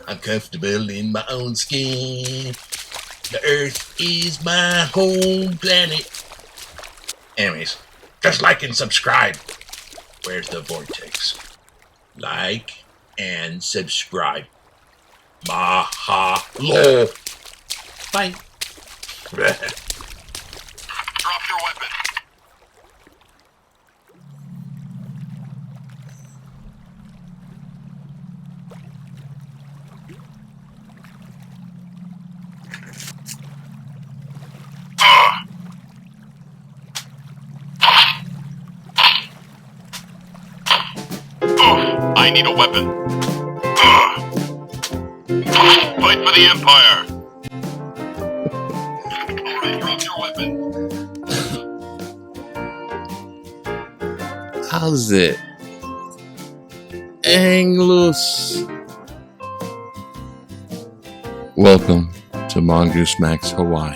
I'm comfortable in my own skin. The earth is my home planet. Anyways, just like and subscribe. Where's the vortex? Like and subscribe. Mahalo. Bye. Drop your weapon. I need a weapon. Fight for the Empire. Alright, drop your weapon. How's it? Hang loose. Welcome to Mongoose Max Hawaii,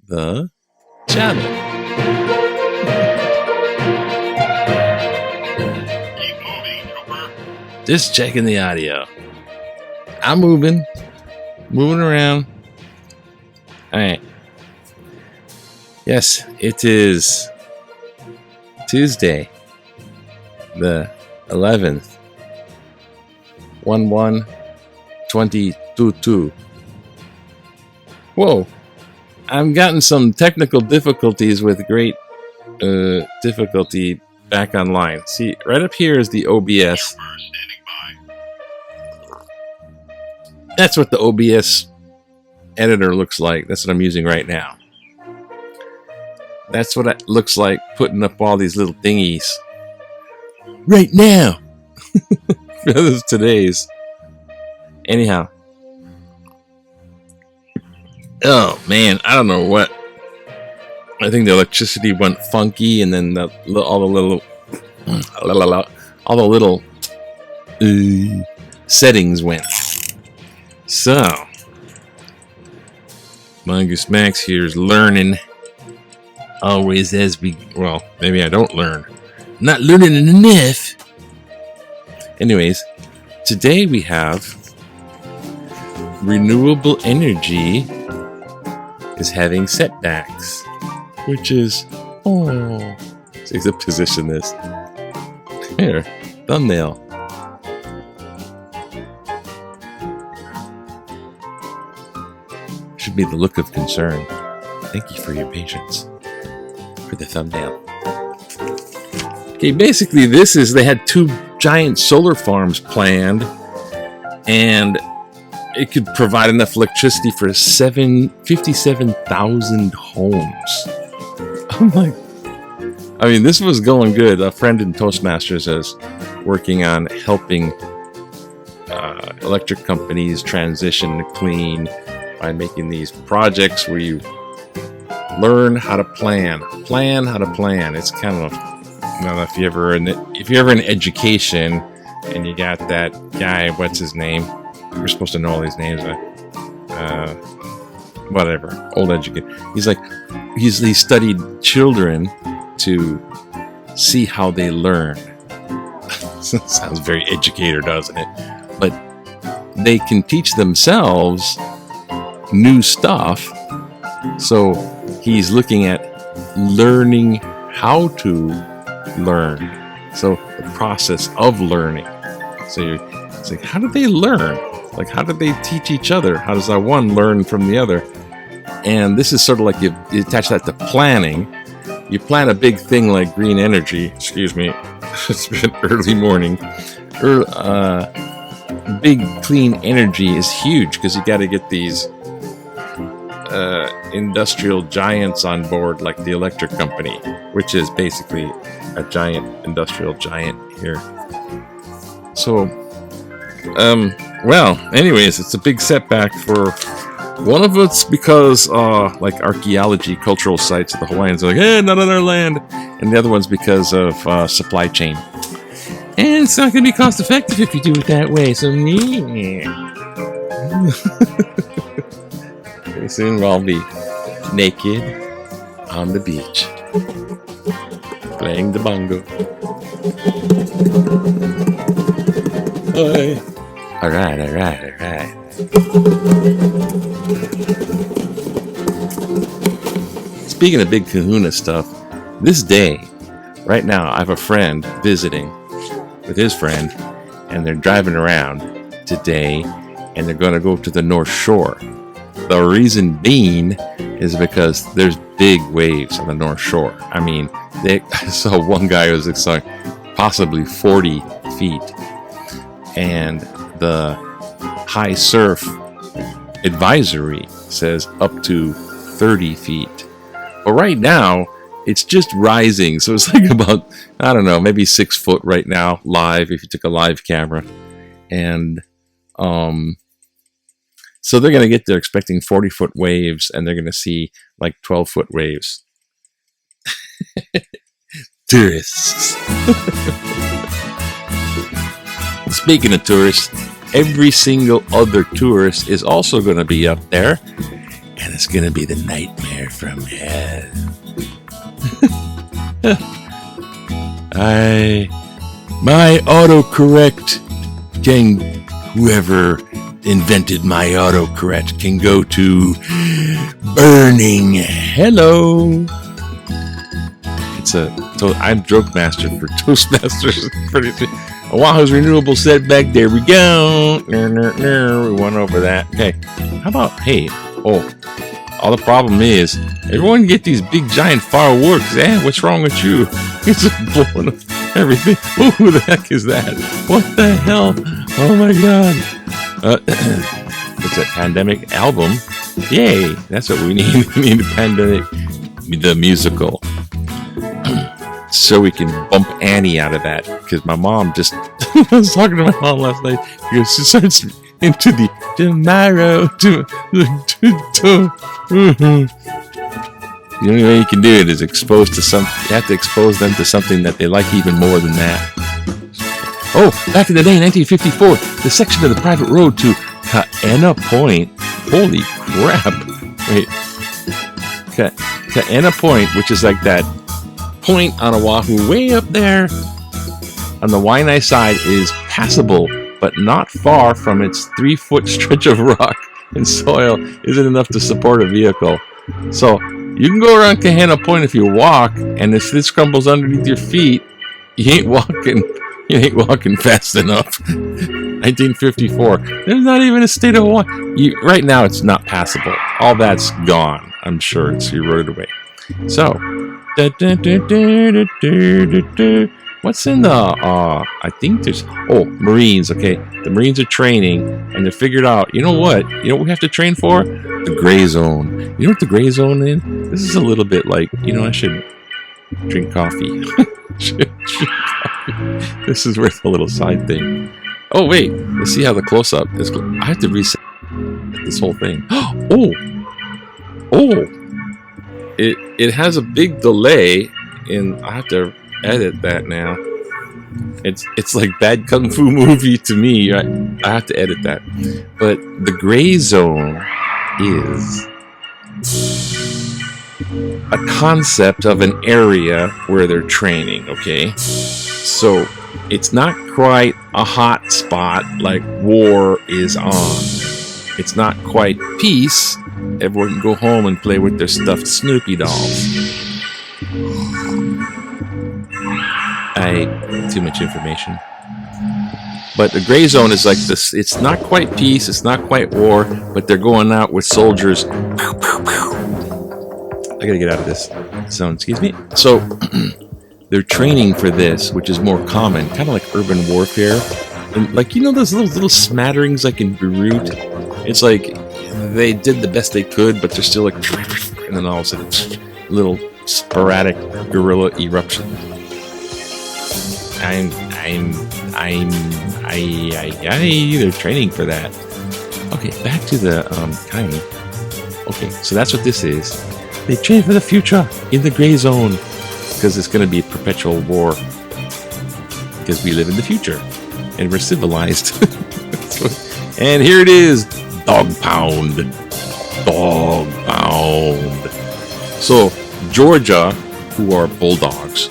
the channel. Keep moving, Trooper. Just checking the audio. I'm moving around. All right. Yes, it is Tuesday, the 11th, 1/1/2022. Whoa, I've gotten some technical difficulties with great difficulty back online. See, right up here is the OBS. Trooper standing by. That's what the OBS editor looks like. That's what I'm using right now. That's what it looks like putting up all these little thingies right now. This is today's. Anyhow. Oh man, I don't know what. I think the electricity went funky, and then all the little settings went. So, Mongoose Max here is learning. Always as well, maybe I don't learn. Not learning enough. Anyways, today we have renewable energy is having setbacks, which is, see to position this. Here, thumbnail. Should be the look of concern. Thank you for your patience. For the thumbnail. Okay, basically they had 2 giant solar farms planned, and it could provide enough electricity for 57,000 homes. I'm like, I mean, this was going good. A friend in Toastmasters is working on helping electric companies transition to clean by making these projects where you learn how to plan how to plan. It's kind of, I don't know if you're ever in education and you got that guy, what's his name? You're supposed to know all these names. Whatever, old educator. He's like, he studied children to see how they learn. Sounds very educator, doesn't it? But they can teach themselves new stuff. So he's looking at learning how to learn. So the process of learning. So it's like, how do they learn? Like, how do they teach each other? How does one learn from the other? And this is sort of like you attach that to planning. You plan a big thing like green energy. Excuse me. It's been early morning. Big clean energy is huge because you got to get these industrial giants on board, like the electric company, which is basically a giant industrial giant here. So, well, anyways, it's a big setback for one of it's because like archaeology, cultural sites of the Hawaiians are like, hey, not on our land, and the other one's because of supply chain. And it's not going to be cost effective if you do it that way. So, yeah. Pretty soon I'll be naked on the beach. playing the bongo. Hey. All right. Speaking of big kahuna stuff, this day, right now, I have a friend visiting with his friend, and they're driving around today, and they're going to go to the North Shore. The reason being is because there's big waves on the North Shore. I mean, I saw one guy who was saying possibly 40 feet, and the high surf advisory says up to 30 feet. But right now, it's just rising. So it's like about, I don't know, maybe 6 foot right now, live, if you took a live camera. And so they're going to get there expecting 40-foot waves, and they're going to see like 12-foot waves. Tourists. Speaking of tourists, every single other tourist is also going to be up there, and it's going to be the nightmare from hell. My autocorrect can, whoever invented my autocorrect can go to burning hello. I'm joke master for Toastmasters. Oahu's renewable setback. There we go. We went over that. Okay. How about, all the problem is, everyone get these big giant fireworks. What's wrong with you? It's blowing up everything. Oh, who the heck is that? What the hell? Oh my god. It's a pandemic album. Yay. That's what we need. We need a pandemic, the musical. So we can bump Annie out of that. Because my mom just, I was talking to my mom last night. Because she starts into the tomorrow. The only way you can do it is expose to you have to expose them to something that they like even more than that. Oh, back in the day, 1954, the section of the private road to Kaena Point. Holy crap. Wait. Kaena Point, which is like that point on Oahu way up there on the Waianae side, is passable, but not far from its 3-foot stretch of rock and soil isn't enough to support a vehicle. So you can go around Kahana Point if you walk, and if this crumbles underneath your feet, you ain't walking fast enough. 1954. There's not even a state of Hawaii. Right now, it's not passable. All that's gone. I'm sure it's eroded away. So, what's in the, I think there's, Marines, okay. The Marines are training, and they're figured out, you know what we have to train for? The gray zone. You know what the gray zone is? This is a little bit like, I should drink coffee. This is worth a little side thing. Oh, wait, let's see how the close-up is. I have to reset this whole thing. It has a big delay, and I have to edit that now. It's like bad kung fu movie to me. I have to edit that. But the gray zone is a concept of an area where they're training, okay? So it's not quite a hot spot like war is on. It's not quite peace. Everyone can go home and play with their stuffed Snoopy dolls. Too much information. But the gray zone is like this. It's not quite peace. It's not quite war. But they're going out with soldiers. I gotta get out of this zone. Excuse me. So they're training for this, which is more common, kind of like urban warfare. And like, those little smatterings like in Beirut. It's like they did the best they could, but they're still like, and then all of a sudden, little sporadic guerrilla eruption. They're training for that. Okay, back to the Kaini. Okay, so that's what this is. They train for the future in the gray zone because it's going to be perpetual war. Because we live in the future and we're civilized. And here it is, dog pound. Dog pound. So Georgia, who are bulldogs,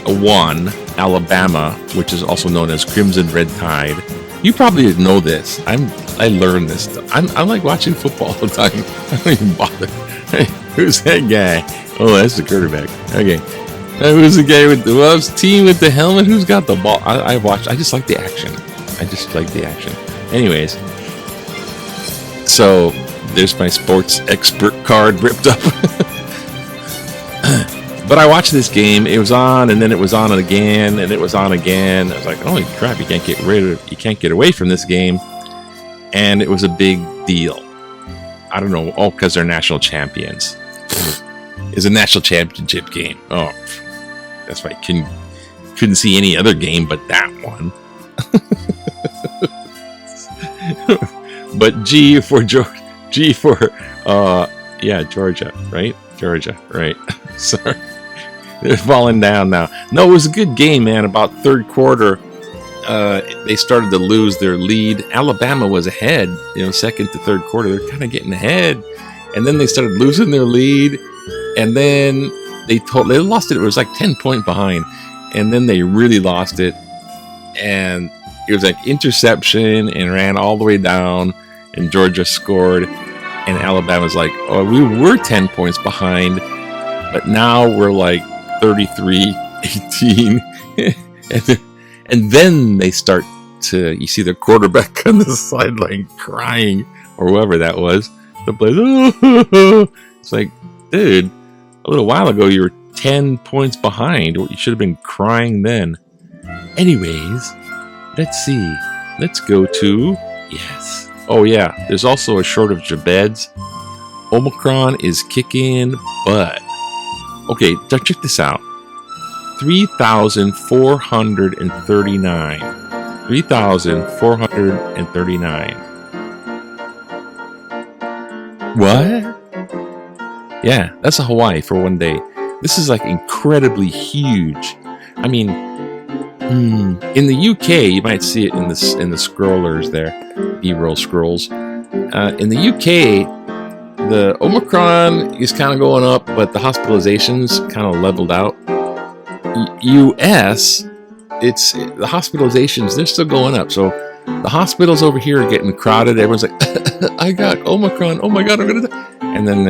won. Alabama, which is also known as Crimson Red Tide. You probably know this. I learned this stuff. I like watching football all the time. I don't even bother. Hey, who's that guy? Oh, that's the quarterback. Okay. Who's the guy with the team with the helmet? Who's got the ball? I just like the action. Anyways, so there's my sports expert card ripped up. But I watched this game. It was on, and then it was on again, and it was on again. I was like, "Holy crap! You can't get away from this game." And it was a big deal. I don't know, all because they're national champions. It's a national championship game. Oh, that's why I couldn't see any other game but that one. But G for Georgia, right? Georgia, right? Sorry. They're falling down now. No, it was a good game, man. About third quarter, they started to lose their lead. Alabama was ahead, second to third quarter. They're kind of getting ahead. And then they started losing their lead. And then they lost it. It was like 10-point behind. And then they really lost it. And it was like interception and ran all the way down. And Georgia scored. And Alabama's like, oh, we were 10 points behind. But now we're like 33-18. And then they start to, you see the quarterback on the sideline crying, or whoever that was. The place, it's like, dude, a little while ago you were 10 points behind. You should have been crying then. Anyways, let's see. Let's go to, yes. Oh yeah, there's also a shortage of beds. Omicron is kicking butt. Okay, check this out. 3,439. 3,439. What? Yeah, that's a Hawaii for one day. This is like incredibly huge. I mean, in the UK, you might see it in the scrollers there, B-roll scrolls. In the UK, the Omicron is kind of going up, but the hospitalizations kind of leveled out. US, the hospitalizations, they're still going up. So the hospitals over here are getting crowded. Everyone's like, I got Omicron. Oh my God, I'm going to die. And then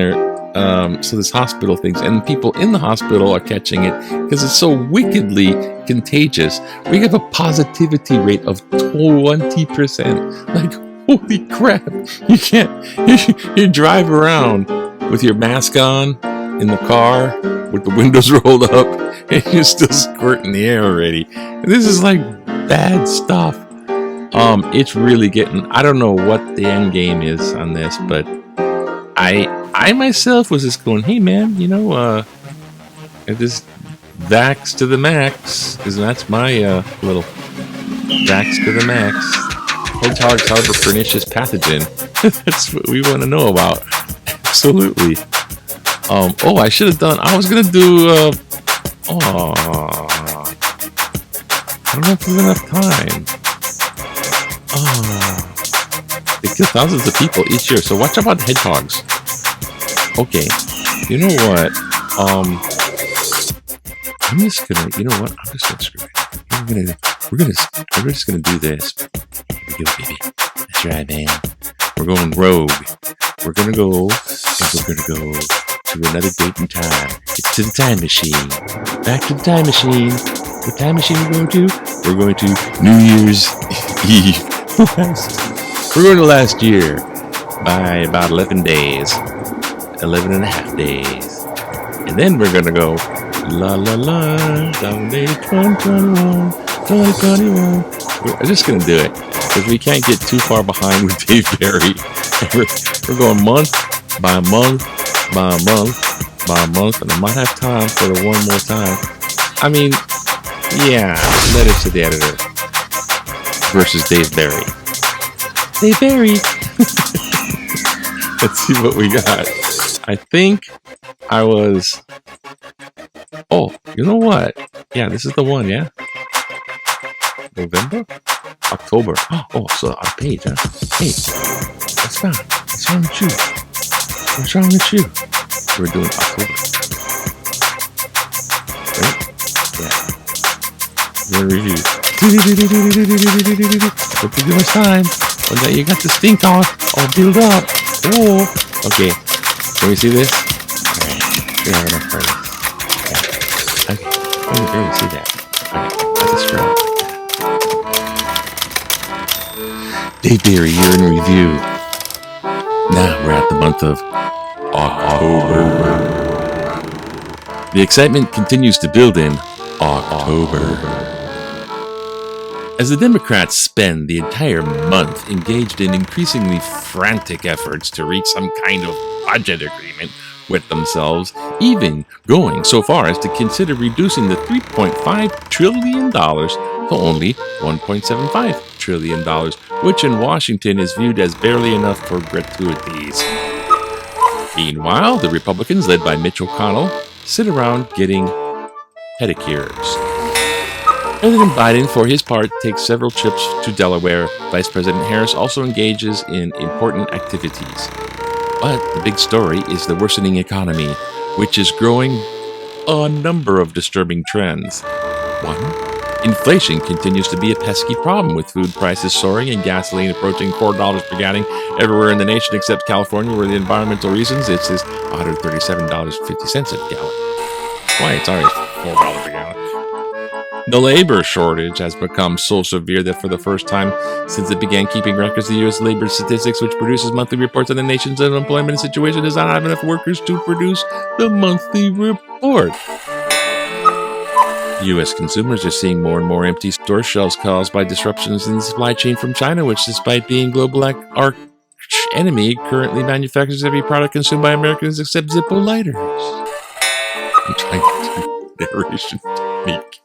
so this hospital things, and people in the hospital are catching it because it's so wickedly contagious. We have a positivity rate of 20%. Like, holy crap. You drive around with your mask on in the car with the windows rolled up and you're still squirting the air already. And this is like bad stuff. It's really getting, I don't know what the end game is on this, but I myself was just going, hey man, this vax to the max, because that's my little vax to the max. Hedgehogs harbor pernicious pathogen. That's what we want to know about. Absolutely. I should have done. I was gonna do. I don't know if there's enough time. They kill thousands of people each year. So watch out about the hedgehogs. Okay. You know what? I'm just gonna. You know what? I'm just gonna screw it. We're just gonna do this. Here we go, baby. That's right, man. We're going rogue. We're gonna go to another date in time. It's to the time machine. Back to the time machine. What time machine we're going to? We're going to New Year's Eve. We're going to last year by about 11 days. 11 and a half days. And then we're gonna go la la la down day 2021. 2021. We're just gonna do it. Because we can't get too far behind with Dave Barry. We're going month by month by month by month, and I might have time for the one more time. I mean, yeah, letter to the editor versus Dave Barry. Dave Barry. Let's see what we got. I think I was. Oh, you know what? Yeah, this is the one. Yeah. November? October. Oh, so our page, huh? Hey, what's wrong? What's wrong with you? What's wrong with you? We're doing October. Right? Yeah. Review. Don't take too much time. Well, now you got the stink on. All build up. Oh. Okay. Can we see this? Alright. We have enough for this. Yeah. Okay. Oh, you barely see that. Alright. That's a scroll. Dayberry year in review. Now we're at the month of October. The excitement continues to build in October. As the Democrats spend the entire month engaged in increasingly frantic efforts to reach some kind of budget agreement with themselves, even going so far as to consider reducing the $3.5 trillion to only $1.75 trillion, which in Washington is viewed as barely enough for gratuities. Meanwhile, the Republicans, led by Mitch McConnell, sit around getting pedicures. President Biden, for his part, takes several trips to Delaware. Vice President Harris also engages in important activities. But the big story is the worsening economy, which is growing a number of disturbing trends. 1. Inflation continues to be a pesky problem, with food prices soaring and gasoline approaching $4 per gallon everywhere in the nation except California, where the environmental reasons it is $137.50 a gallon. Why, it's already $4 per gallon. The labor shortage has become so severe that for the first time since it began keeping records, the U.S. Labor Statistics, which produces monthly reports on the nation's unemployment situation, does not have enough workers to produce the monthly report. U.S. consumers are seeing more and more empty store shelves caused by disruptions in the supply chain from China, which, despite being global arch enemy, currently manufactures every product consumed by Americans except Zippo lighters. I'm trying to do narration technique.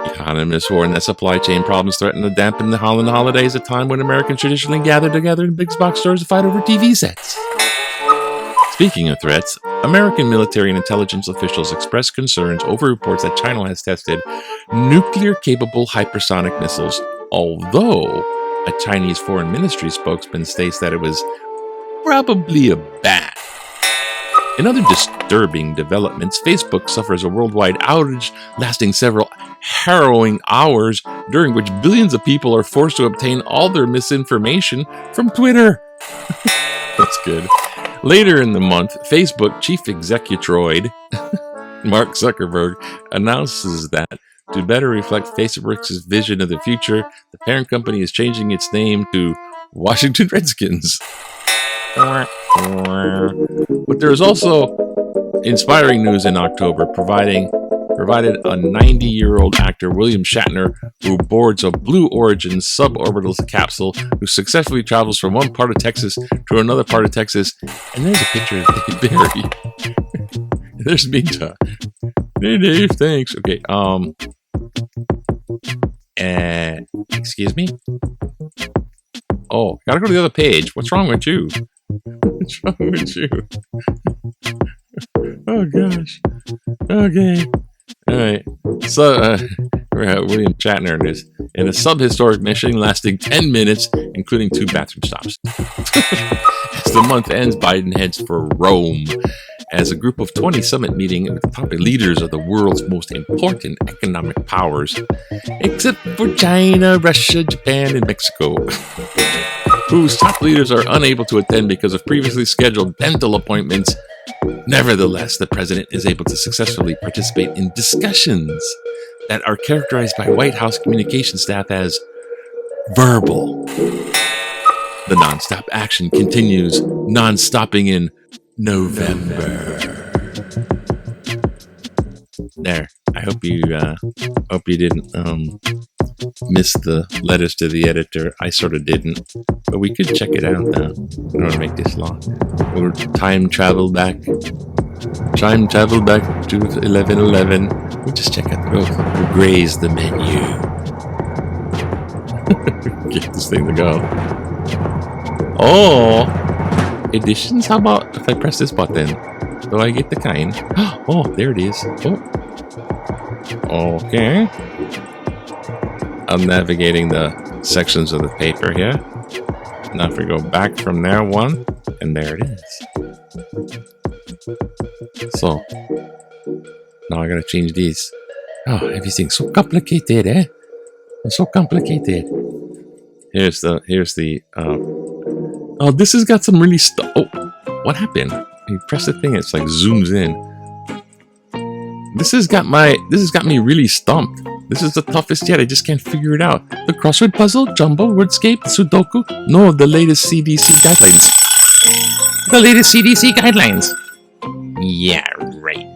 Economists warn that supply chain problems threaten to dampen the holidays, a time when Americans traditionally gather together in big box stores to fight over TV sets. Speaking of threats, American military and intelligence officials express concerns over reports that China has tested nuclear-capable hypersonic missiles, although a Chinese foreign ministry spokesman states that it was probably a bat. In other disturbing developments, Facebook suffers a worldwide outage lasting several harrowing hours, during which billions of people are forced to obtain all their misinformation from Twitter. That's good. Later in the month, Facebook chief executive Mark Zuckerberg announces that to better reflect Facebook's vision of the future, the parent company is changing its name to Washington Redskins. But there is also inspiring news in October, provided a 90-year-old actor, William Shatner, who boards a Blue Origin suborbital capsule, who successfully travels from one part of Texas to another part of Texas. And there's a picture of Dave Barry. There's me. Hey, Dave, thanks. Okay, excuse me? Oh, gotta go to the other page. What's wrong with you? What's wrong with you? Oh, gosh. Okay. All right. So, we're at William Shatner in a sub-historic mission lasting 10 minutes, including 2 bathroom stops. As the month ends, Biden heads for Rome as a group of 20 summit meeting with the top leaders of the world's most important economic powers, except for China, Russia, Japan, and Mexico, whose top leaders are unable to attend because of previously scheduled dental appointments. Nevertheless, the president is able to successfully participate in discussions that are characterized by White House communication staff as verbal. The nonstop action continues, non-stopping in November. There. I hope you didn't miss the letters to the editor. I sort of didn't, but we could check it out now. I don't want to make this long. We'll time travel back to 1111. We'll just check out. We'll graze the menu. Get this thing to go. Oh, editions. How about if I press this button? Do I get the kind? Oh, there it is. Oh. Okay. I'm navigating the sections of the paper here. Now if we go back from there one, and there it is. So, now I gotta change these. Oh, everything's so complicated, eh? It's so complicated. Here's the. Oh, this has got some really stuff. Oh, what happened? You press the thing, it's like zooms in. This has got me really stumped. This is the toughest yet. I just can't figure it out. The crossword puzzle, jumbo, wordscape, Sudoku. No, the latest CDC guidelines. The latest CDC guidelines. Yeah, right.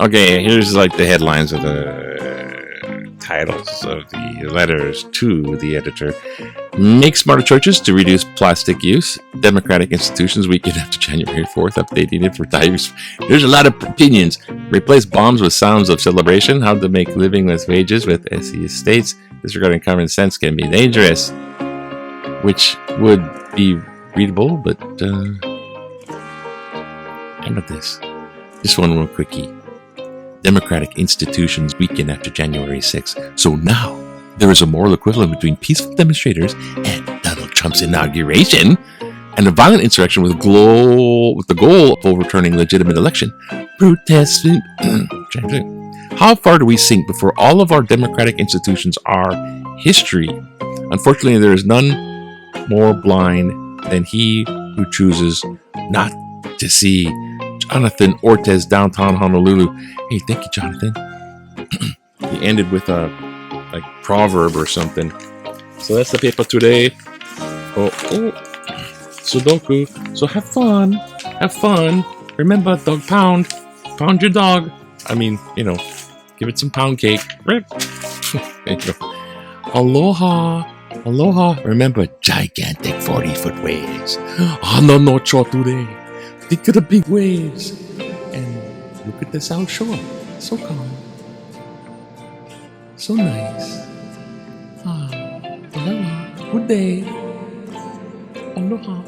Okay, here's like the headlines of the titles of the letters to the editor. Make smarter choices to reduce plastic use. Democratic institutions weekend after January 4th, updating it for times. There's a lot of opinions. Replace bombs with sounds of celebration. How to make living with wages with SE estates. Disregarding common sense can be dangerous. Which would be readable, but end of this. Just one real quickie. Democratic institutions weekend after January 6th. So now there is a moral equivalent between peaceful demonstrators and Donald Trump's inauguration and a violent insurrection with the goal of overturning legitimate election. Protest. How far do we sink before all of our democratic institutions are history? Unfortunately, there is none more blind than he who chooses not to see. Jonathan Ortez, downtown Honolulu. Hey, thank you, Jonathan. He ended with a proverb or something. So that's the paper today. Oh, Sudoku. So have fun. Remember, dog pound your dog. I mean, give it some pound cake. Aloha. Remember, gigantic 40-foot waves. Hana no cho today. Think of the big waves. And look at the South Shore. So calm. So nice. Aloha. Good day. Aloha.